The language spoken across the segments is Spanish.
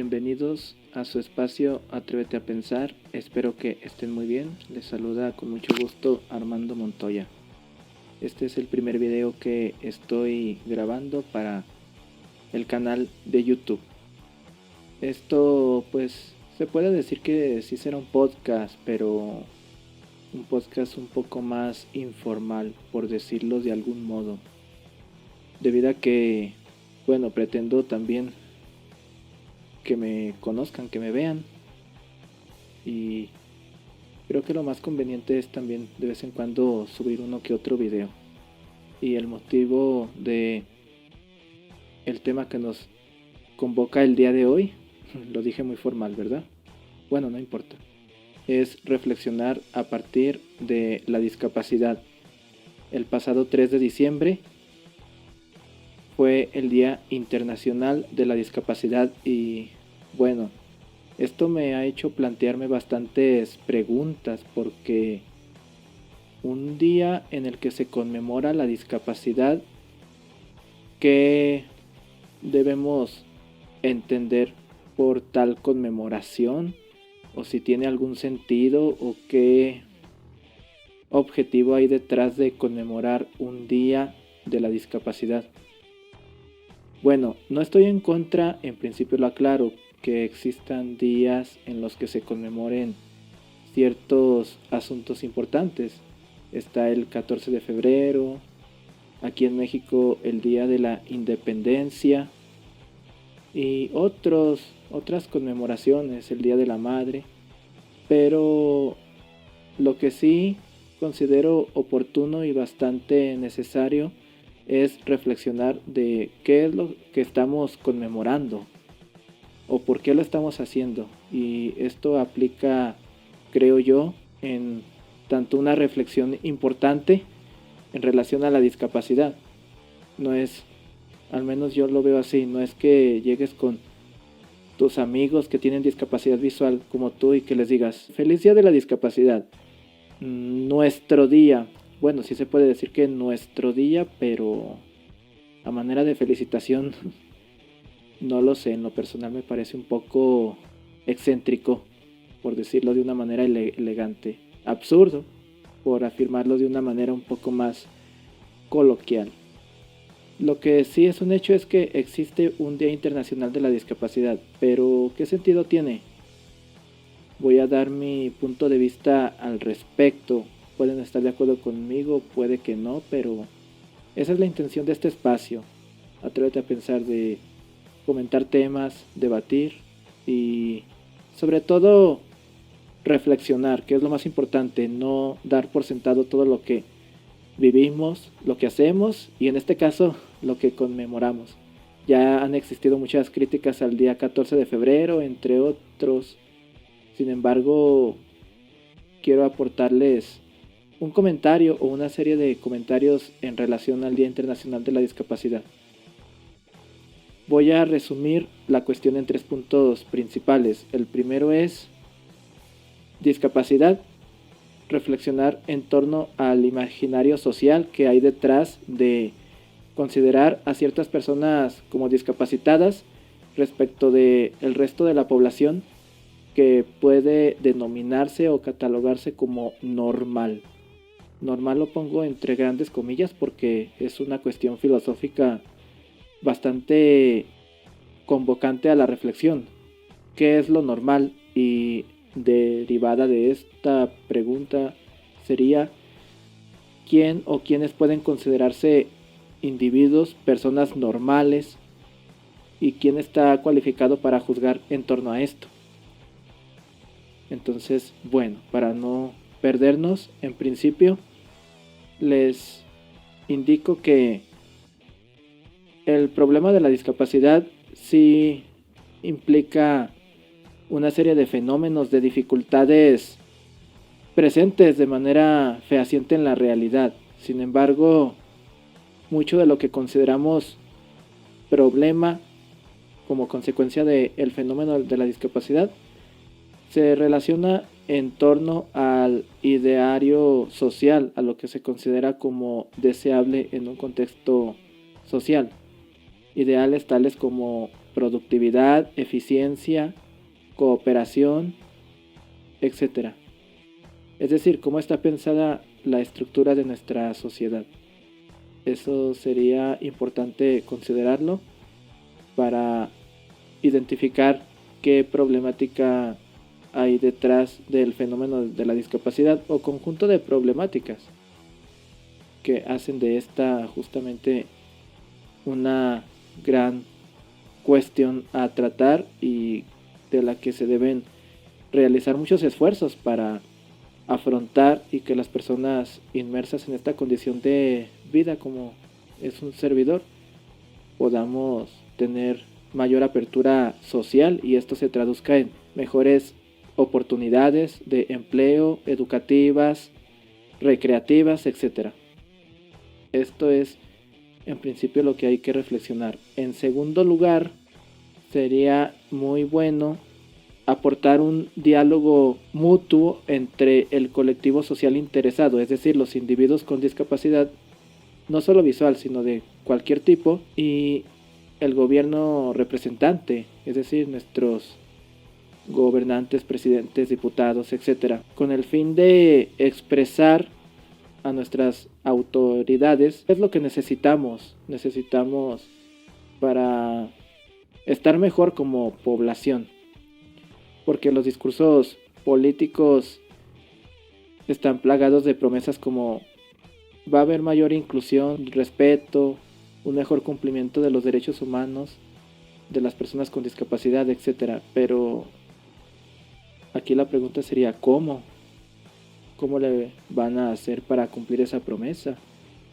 Bienvenidos a su espacio Atrévete a Pensar. Espero que estén muy bien. Les saluda con mucho gusto Armando Montoya. Este es el primer video que estoy grabando para el canal de YouTube. Esto pues se puede decir que sí será un podcast, pero un podcast un poco más informal, por decirlo de algún modo. Debido a que, pretendo también que me conozcan, que me vean, y creo que lo más conveniente es también de vez en cuando subir uno que otro video. Y el motivo de el tema que nos convoca el día de hoy, lo dije muy formal, ¿verdad? Bueno, no importa. Es reflexionar a partir de la discapacidad. El pasado 3 de diciembre fue el Día Internacional de la Discapacidad y bueno, esto me ha hecho plantearme bastantes preguntas porque un día en el que se conmemora la discapacidad, ¿qué debemos entender por tal conmemoración? ¿O si tiene algún sentido o qué objetivo hay detrás de conmemorar un día de la discapacidad? Bueno, no estoy en contra, en principio lo aclaro, que existan días en los que se conmemoren ciertos asuntos importantes. Está el 14 de febrero, aquí en México el Día de la Independencia y otras conmemoraciones, el Día de la Madre. Pero lo que sí considero oportuno y bastante necesario es reflexionar de qué es lo que estamos conmemorando o por qué lo estamos haciendo. Y esto aplica, creo yo, en tanto una reflexión importante en relación a la discapacidad. No es, al menos yo lo veo así, no es que llegues con tus amigos que tienen discapacidad visual como tú y que les digas, feliz día de la discapacidad, nuestro día. Bueno, sí se puede decir que nuestro día, pero a manera de felicitación, no lo sé, en lo personal me parece un poco excéntrico, por decirlo de una manera elegante. Absurdo, por afirmarlo de una manera un poco más coloquial. Lo que sí es un hecho es que existe un Día Internacional de la Discapacidad, pero ¿qué sentido tiene? Voy a dar mi punto de vista al respecto. Pueden estar de acuerdo conmigo, puede que no, pero esa es la intención de este espacio. Atrévete a pensar, de comentar temas, debatir y sobre todo reflexionar, que es lo más importante, no dar por sentado todo lo que vivimos, lo que hacemos y en este caso lo que conmemoramos. Ya han existido muchas críticas al día 14 de febrero, entre otros. Sin embargo, quiero aportarles un comentario o una serie de comentarios en relación al Día Internacional de la Discapacidad. Voy a resumir la cuestión en 3 puntos principales. El primero es discapacidad, reflexionar en torno al imaginario social que hay detrás de considerar a ciertas personas como discapacitadas respecto de el resto de la población, que puede denominarse o catalogarse como normal. Normal lo pongo entre grandes comillas porque es una cuestión filosófica bastante convocante a la reflexión. ¿Qué es lo normal? Y derivada de esta pregunta sería ¿quién o quiénes pueden considerarse individuos, personas normales? ¿Y quién está cualificado para juzgar en torno a esto? Entonces, bueno, para no perdernos, en principio les indico que el problema de la discapacidad sí implica una serie de fenómenos, de dificultades presentes de manera fehaciente en la realidad. Sin embargo, mucho de lo que consideramos problema como consecuencia del fenómeno de la discapacidad se relaciona en torno al ideario social, a lo que se considera como deseable en un contexto social. Ideales tales como productividad, eficiencia, cooperación, etcétera. Es decir, cómo está pensada la estructura de nuestra sociedad. Eso sería importante considerarlo para identificar qué problemática hay detrás del fenómeno de la discapacidad o conjunto de problemáticas que hacen de esta justamente una gran cuestión a tratar y de la que se deben realizar muchos esfuerzos para afrontar y que las personas inmersas en esta condición de vida como es un servidor podamos tener mayor apertura social y esto se traduzca en mejores oportunidades de empleo, educativas, recreativas, etcétera. Esto es en principio lo que hay que reflexionar. En segundo lugar, sería muy bueno aportar un diálogo mutuo entre el colectivo social interesado, es decir, los individuos con discapacidad, no solo visual, sino de cualquier tipo, y el gobierno representante, es decir, nuestros gobernantes, presidentes, diputados, etcétera, con el fin de expresar a nuestras autoridades qué es lo que necesitamos para estar mejor como población, porque los discursos políticos están plagados de promesas como va a haber mayor inclusión, respeto, un mejor cumplimiento de los derechos humanos de las personas con discapacidad, etcétera. Pero aquí la pregunta sería ¿cómo? ¿Cómo le van a hacer para cumplir esa promesa?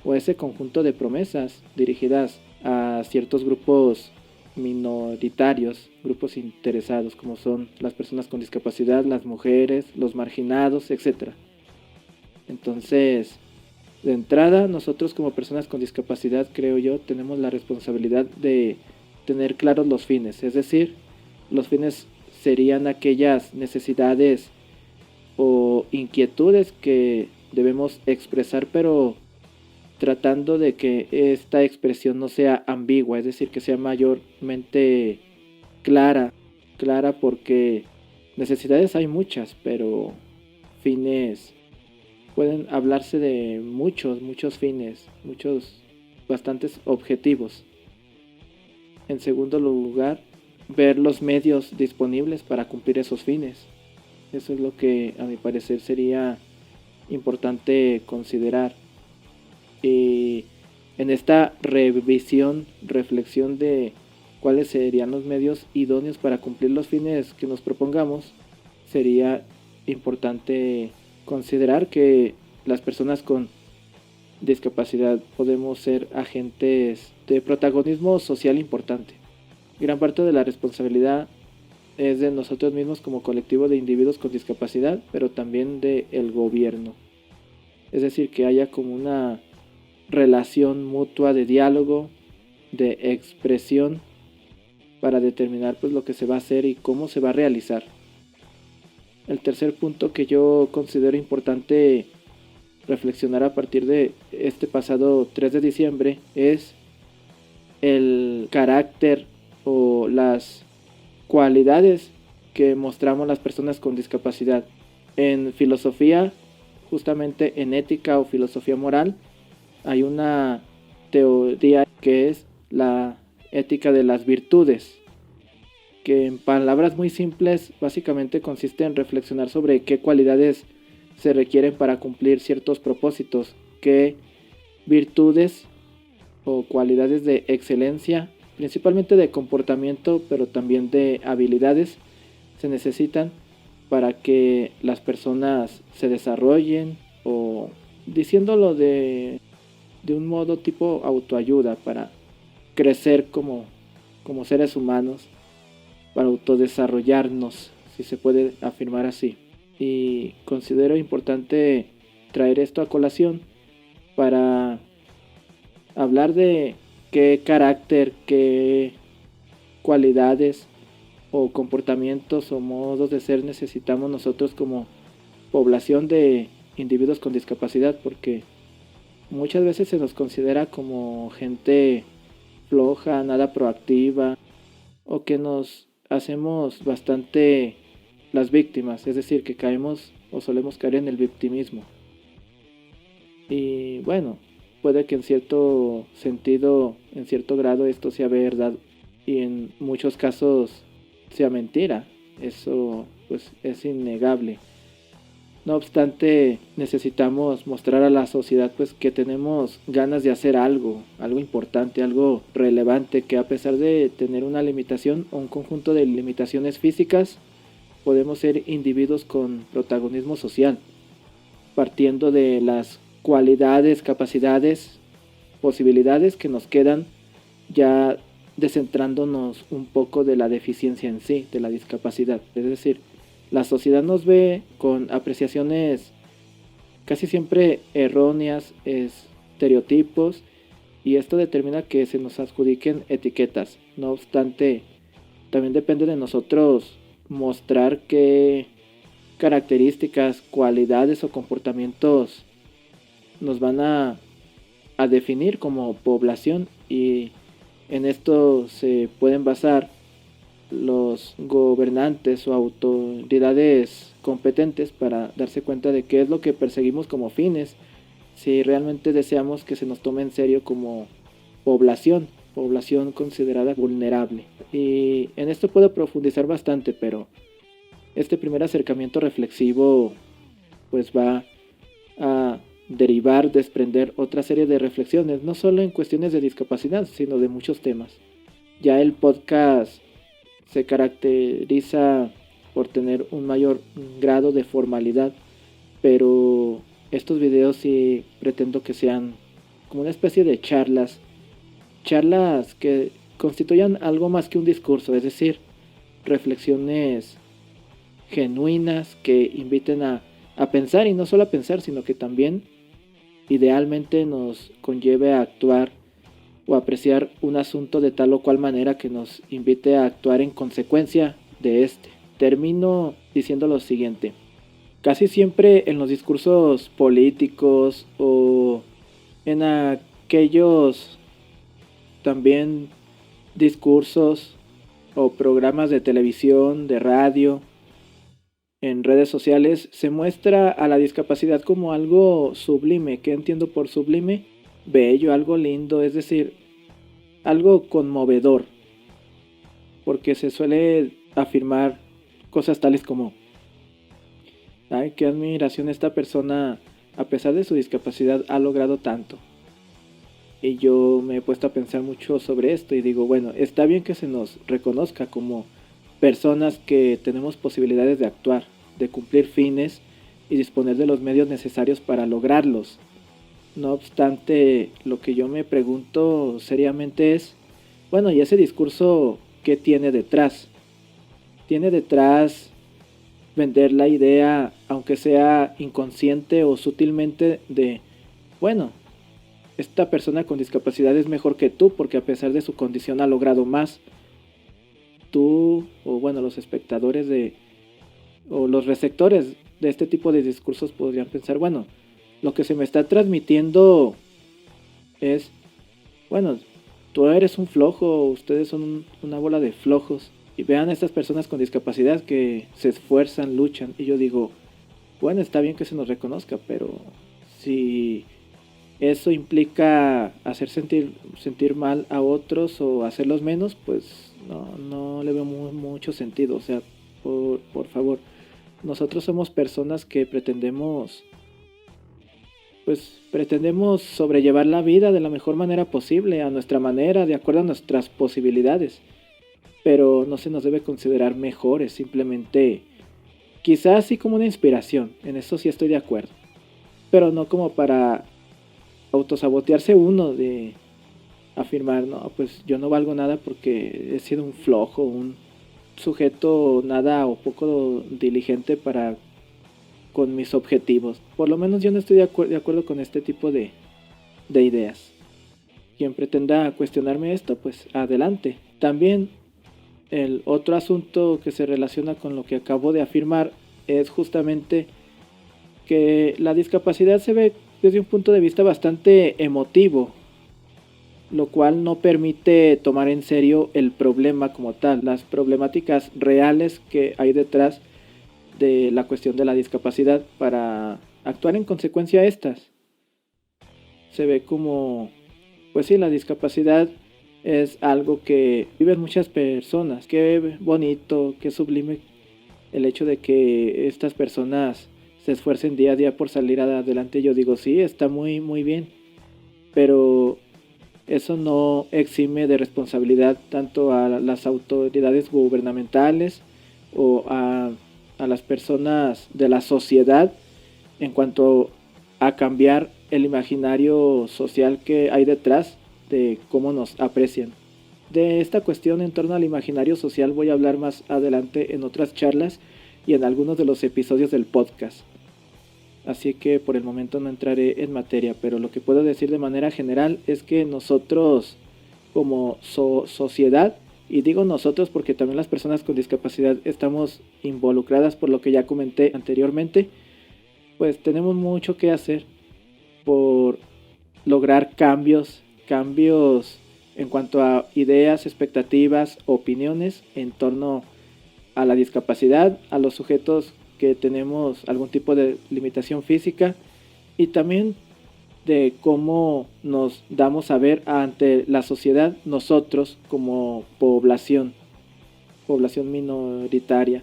O ese conjunto de promesas dirigidas a ciertos grupos minoritarios, grupos interesados, como son las personas con discapacidad, las mujeres, los marginados, etc. Entonces, de entrada, nosotros como personas con discapacidad, creo yo, tenemos la responsabilidad de tener claros los fines. Es decir, los fines serían aquellas necesidades o inquietudes que debemos expresar, pero tratando de que esta expresión no sea ambigua, es decir, que sea mayormente clara porque necesidades hay muchas, pero fines pueden hablarse de muchos fines, bastantes objetivos. En segundo lugar, ver los medios disponibles para cumplir esos fines. Eso es lo que a mi parecer sería importante considerar. Y en esta reflexión de cuáles serían los medios idóneos para cumplir los fines que nos propongamos, sería importante considerar que las personas con discapacidad podemos ser agentes de protagonismo social importante. Gran parte de la responsabilidad es de nosotros mismos como colectivo de individuos con discapacidad, pero también del gobierno. Es decir, que haya como una relación mutua de diálogo, de expresión, para determinar pues lo que se va a hacer y cómo se va a realizar. El tercer punto que yo considero importante reflexionar a partir de este pasado 3 de diciembre es el carácter o las cualidades que mostramos las personas con discapacidad. En filosofía, justamente en ética o filosofía moral, hay una teoría que es la ética de las virtudes, que en palabras muy simples básicamente consiste en reflexionar sobre qué cualidades se requieren para cumplir ciertos propósitos, qué virtudes o cualidades de excelencia, principalmente de comportamiento, pero también de habilidades, se necesitan para que las personas se desarrollen, o diciéndolo de un modo tipo autoayuda, para crecer como seres humanos, para autodesarrollarnos, si se puede afirmar así. Y considero importante traer esto a colación para hablar de qué carácter, qué cualidades o comportamientos o modos de ser necesitamos nosotros como población de individuos con discapacidad, porque muchas veces se nos considera como gente floja, nada proactiva, o que nos hacemos bastante las víctimas, es decir, que caemos o solemos caer en el victimismo. Y bueno, puede que en cierto sentido, en cierto grado esto sea verdad y en muchos casos sea mentira. Eso pues es innegable. No obstante, necesitamos mostrar a la sociedad pues que tenemos ganas de hacer algo, algo importante, algo relevante, que a pesar de tener una limitación o un conjunto de limitaciones físicas, podemos ser individuos con protagonismo social, partiendo de las cualidades, capacidades, posibilidades que nos quedan, ya descentrándonos un poco de la deficiencia en sí, de la discapacidad. Es decir, la sociedad nos ve con apreciaciones casi siempre erróneas, estereotipos, y esto determina que se nos adjudiquen etiquetas. No obstante, también depende de nosotros mostrar qué características, cualidades o comportamientos nos van a definir como población, y en esto se pueden basar los gobernantes o autoridades competentes para darse cuenta de qué es lo que perseguimos como fines, si realmente deseamos que se nos tome en serio como población considerada vulnerable. Y en esto puedo profundizar bastante, pero este primer acercamiento reflexivo pues va a derivar, desprender otra serie de reflexiones, no solo en cuestiones de discapacidad, sino de muchos temas. Ya el podcast se caracteriza por tener un mayor grado de formalidad, pero estos videos sí pretendo que sean como una especie de charlas que constituyan algo más que un discurso, es decir, reflexiones genuinas que inviten a pensar, y no solo a pensar, sino que también idealmente nos conlleve a actuar o apreciar un asunto de tal o cual manera que nos invite a actuar en consecuencia de este. Termino diciendo lo siguiente: casi siempre en los discursos políticos o en aquellos también discursos o programas de televisión, de radio, en redes sociales, se muestra a la discapacidad como algo sublime. ¿Qué entiendo por sublime? Bello, algo lindo, es decir, algo conmovedor, porque se suele afirmar cosas tales como: ay, qué admiración, esta persona, a pesar de su discapacidad, ha logrado tanto. Y yo me he puesto a pensar mucho sobre esto y digo, bueno, está bien que se nos reconozca como personas que tenemos posibilidades de actuar, de cumplir fines y disponer de los medios necesarios para lograrlos. No obstante, lo que yo me pregunto seriamente es, bueno, ¿y ese discurso qué tiene detrás? ¿Tiene detrás vender la idea, aunque sea inconsciente o sutilmente, de, bueno, esta persona con discapacidad es mejor que tú porque a pesar de su condición ha logrado más? Tú, o bueno, los espectadores o los receptores de este tipo de discursos podrían pensar, bueno, lo que se me está transmitiendo es, bueno, tú eres un flojo, ustedes son una bola de flojos, y vean a estas personas con discapacidad que se esfuerzan, luchan. Y yo digo, bueno, está bien que se nos reconozca, pero si eso implica hacer sentir mal a otros o hacerlos menos, pues no le veo mucho sentido. O sea, por favor, nosotros somos personas que pretendemos sobrellevar la vida de la mejor manera posible, a nuestra manera, de acuerdo a nuestras posibilidades, pero no se nos debe considerar mejores, simplemente quizás sí como una inspiración, en eso sí estoy de acuerdo, pero no como para autosabotearse uno, de afirmar, no, pues yo no valgo nada porque he sido un flojo, un sujeto nada o poco diligente para con mis objetivos. Por lo menos yo no estoy de acuerdo con este tipo de ideas. Quien pretenda cuestionarme esto, pues adelante. También el otro asunto que se relaciona con lo que acabo de afirmar es justamente que la discapacidad se ve desde un punto de vista bastante emotivo. lo cual no permite tomar en serio el problema como tal, las problemáticas reales que hay detrás de la cuestión de la discapacidad para actuar en consecuencia a estas. Se ve como, pues sí, la discapacidad es algo que viven muchas personas. Qué bonito, qué sublime el hecho de que estas personas se esfuercen día a día por salir adelante. Yo digo, sí, está muy, muy bien, pero eso no exime de responsabilidad tanto a las autoridades gubernamentales o a las personas de la sociedad en cuanto a cambiar el imaginario social que hay detrás de cómo nos aprecian. De esta cuestión en torno al imaginario social voy a hablar más adelante en otras charlas y en algunos de los episodios del podcast. Así que por el momento no entraré en materia, pero lo que puedo decir de manera general es que nosotros como sociedad, y digo nosotros porque también las personas con discapacidad estamos involucradas por lo que ya comenté anteriormente, pues tenemos mucho que hacer por lograr cambios en cuanto a ideas, expectativas, opiniones en torno a la discapacidad, a los sujetos que tenemos algún tipo de limitación física y también de cómo nos damos a ver ante la sociedad nosotros como población minoritaria,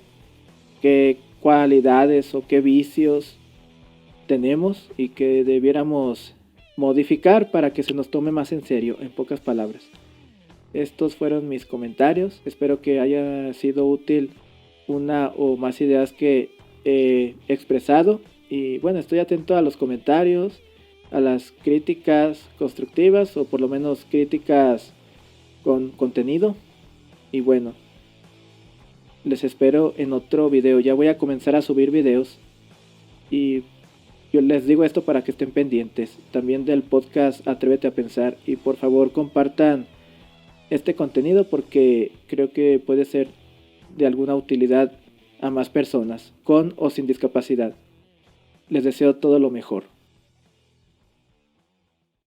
qué cualidades o qué vicios tenemos y que debiéramos modificar para que se nos tome más en serio, en pocas palabras. Estos fueron mis comentarios, espero que haya sido útil una o más ideas que he expresado y bueno, estoy atento a los comentarios, a las críticas constructivas o por lo menos críticas con contenido y bueno, les espero en otro video. Ya voy a comenzar a subir videos y yo les digo esto para que estén pendientes también del podcast Atrévete a Pensar y por favor compartan este contenido porque creo que puede ser de alguna utilidad a más personas con o sin discapacidad. Les deseo todo lo mejor.